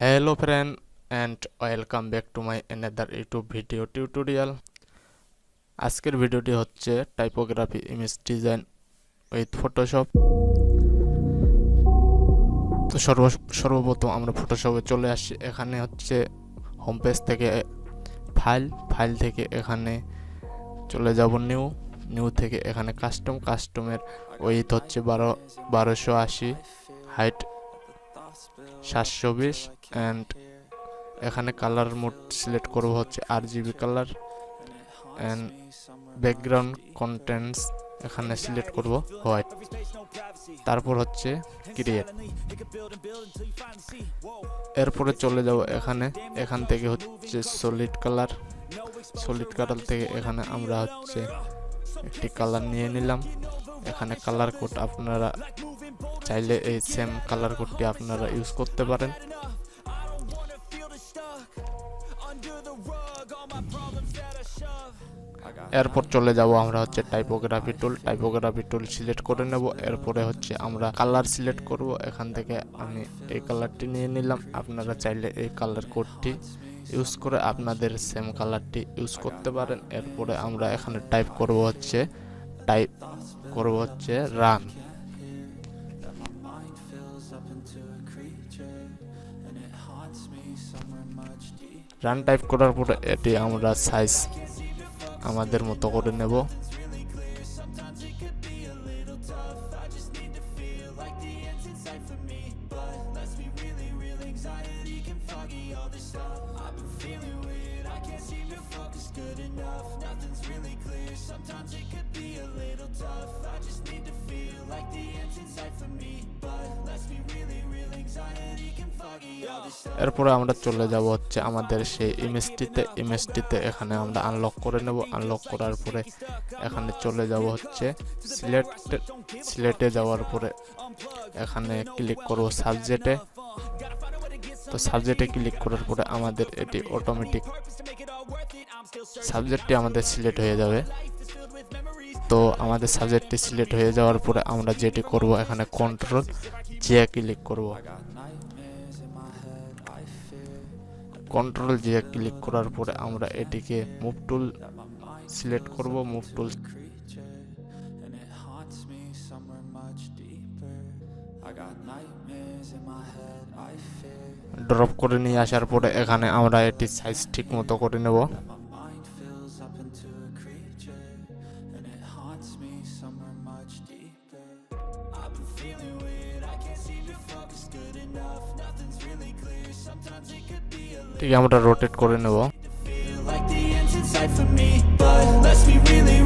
Hello friend and welcome back to my another YouTube video tutorial. আজকের ভিডিওটি হচ্ছে typography image design with Photoshop. তো সর্বপ্রথম আমরা ফটোশপে চলে আসি। এখানে হচ্ছে হোম পেজ থেকে ফাইল থেকে এখানে চলে যাব নিউ থেকে এখানে কাস্টমের উইথ হচ্ছে 1280, হাইট 720 অ্যান্ড এখানে কালার মোড সিলেক্ট করব হচ্ছে RGB colour and background contents এখানে সিলেক্ট করব হোয়াইট। তারপর হচ্ছে ক্রিয়েট। এরপরে চলে যাব এখান থেকে হচ্ছে সলিড কালার থেকে এখানে আমরা হচ্ছে একটি কালার নিয়ে নিলাম। এখানে কালার কোড আপনারা চাইলে এই সেম কালার কোডটি আপনারা ইউজ করতে পারেন। এরপর চলে যাব আমরা হচ্ছে টাইপোগ্রাফি টুল সিলেক্ট করে নেব। এরপরে হচ্ছে আমরা কালার সিলেক্ট করব। এখান থেকে আমি এই কালারটি নিয়ে নিলাম। আপনারা চাইলে এই কালার কোডটি ইউজ করে আপনাদের সেম কালারটি ইউজ করতে পারেন। এরপরে আমরা এখানে টাইপ করব হচ্ছে রান। রান টাইপ করার পরে এটি আমরা সাইজ আমাদের মতো করে নেব। এরপরে আমরা চলে যাব হচ্ছে আমাদের সেই ইমেজটিতে এখানে আমরা আনলক করে নেব। আনলক করার পরে এখানে চলে যাব হচ্ছে সিলেটে যাওয়ার পরে এখানে ক্লিক করব সাবজেক্টে। তো সাবজেক্টে ক্লিক করার পরে আমাদের এটি অটোমেটিক সাবজেক্টটি আমাদের সিলেক্ট হয়ে যাবে। তো আমাদের সাবজেক্টটি সিলেক্ট হয়ে যাওয়ার পরে আমরা যেটি করব এখানে কন্ট্রোল জে ক্লিক করব। কন্ট্রোল জে ক্লিক করার পরে আমরা এটিকে মুভ টুল সিলেক্ট করব। মুভ টুল ড্রপ করে নিয়ে আসার পরে এখানে আমরা এটি সাইজ ঠিক মতো করে নেব। ঠিক আমরা রোটেট করে নেব। For me, but let's be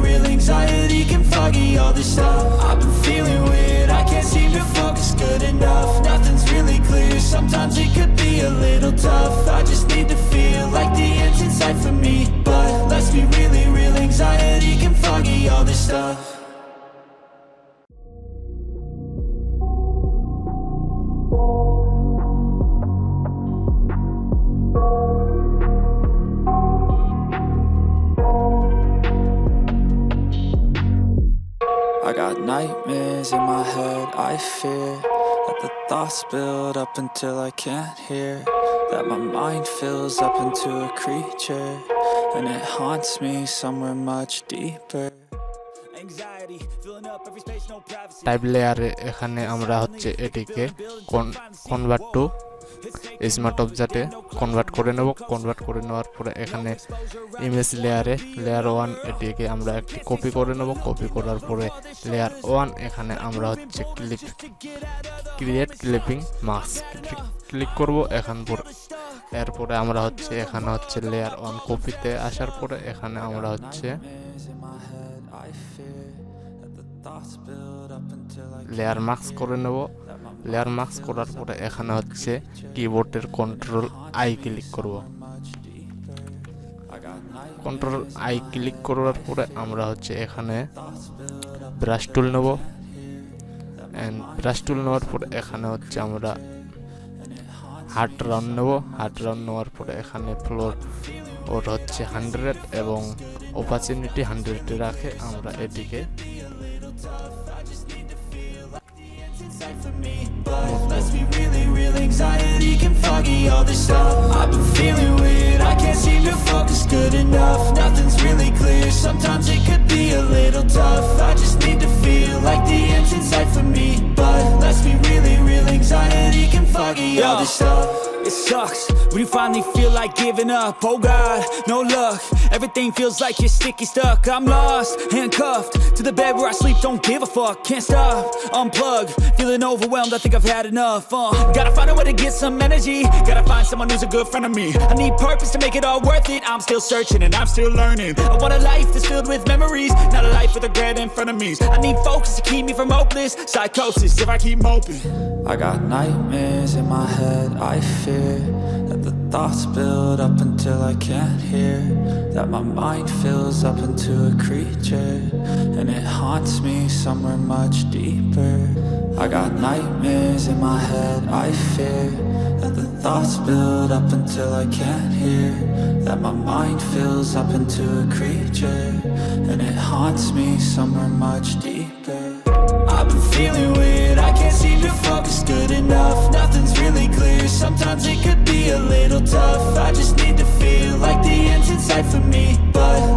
real anxiety can foggy all this stuff. I've been feeling weird, I can't seem to focus good enough. Nothing's really clear, sometimes it could be a little tough. I just need to feel like the end's in sight for me, but let's be real anxiety can foggy all this stuff. I got nightmares in my head, I fear that the thoughts build up until I can't hear, that my mind fills up into a creature, and it haunts me somewhere much deeper. Type লেয়ারে এখানে আমরা হচ্ছে এটিকে convert to smart অবজেক্টে convert করে নেব। Convert করে নেওয়ার পরে এখানে ইমেজ লেয়ার 1 এটিকে আমরা একটি কপি করে নেব। কপি করার পরে লেয়ার 1 এখানে আমরা হচ্ছে ক্রিয়েট ক্লিপিং মাস্ক ক্লিক করব। এরপরে আমরা হচ্ছে এখানে হচ্ছে লেয়ার 1 কপিতে আসার পরে এখানে আমরা হচ্ছে লেয়ার মাস্ক করে নেব। লেয়ার মাস্ক করার পরে এখানে হচ্ছে কিবোর্ডের কন্ট্রোল আই ক্লিক করব। কন্ট্রোল আই ক্লিক করার পরে আমরা হচ্ছে এখানে ব্রাশ টুল নেব। এন্ড ব্রাশ টুল নেওয়ার পরে এখানে হচ্ছে আমরা হার্ট রাউন্ড নেব। হার্ট রাউন্ড নেওয়ার পরে এখানে ফ্লোর ওর হচ্ছে 100 এবং অপারচুনিটি 100 রাখে আমরা এটিকে inside for me, but let's be real anxiety can foggy all this stuff. I've been feeling weird, I can't seem to focus good enough. Nothing's really clear, sometimes it could be a little tough. I just need to feel like the end's in sight for me. But let's be really real, anxiety can foggy all this stuff. It sucks when you finally feel like giving up. Oh God, no luck. Everything feels like you're sticky stuck. I'm lost, handcuffed to the bed where I sleep. Don't give a fuck, can't stop. Unplug, feeling overwhelmed. I think I've had enough. Gotta find a way to get some energy. Gotta find someone who's a good friend of me. I need purpose to make it all worth it. I'm still searching and I'm still learning. I want a life that's filled with memories, not a life with regret in front of me. I need focus to keep me from hopeless psychosis if I keep moping. I got nightmares in my head. I fear that the thoughts build up until I can't hear, that my mind fills up into a creature, and it haunts me somewhere much deeper. I got nightmares in my head. I fear that the thoughts build up until I can't hear, that my mind fills up into a creature, and it haunts me somewhere much deeper. I've been feeling weird, I can't seem to focus good enough. Nothing's really clear, sometimes it could be a little tough. I just need to feel like the end's in sight for me. But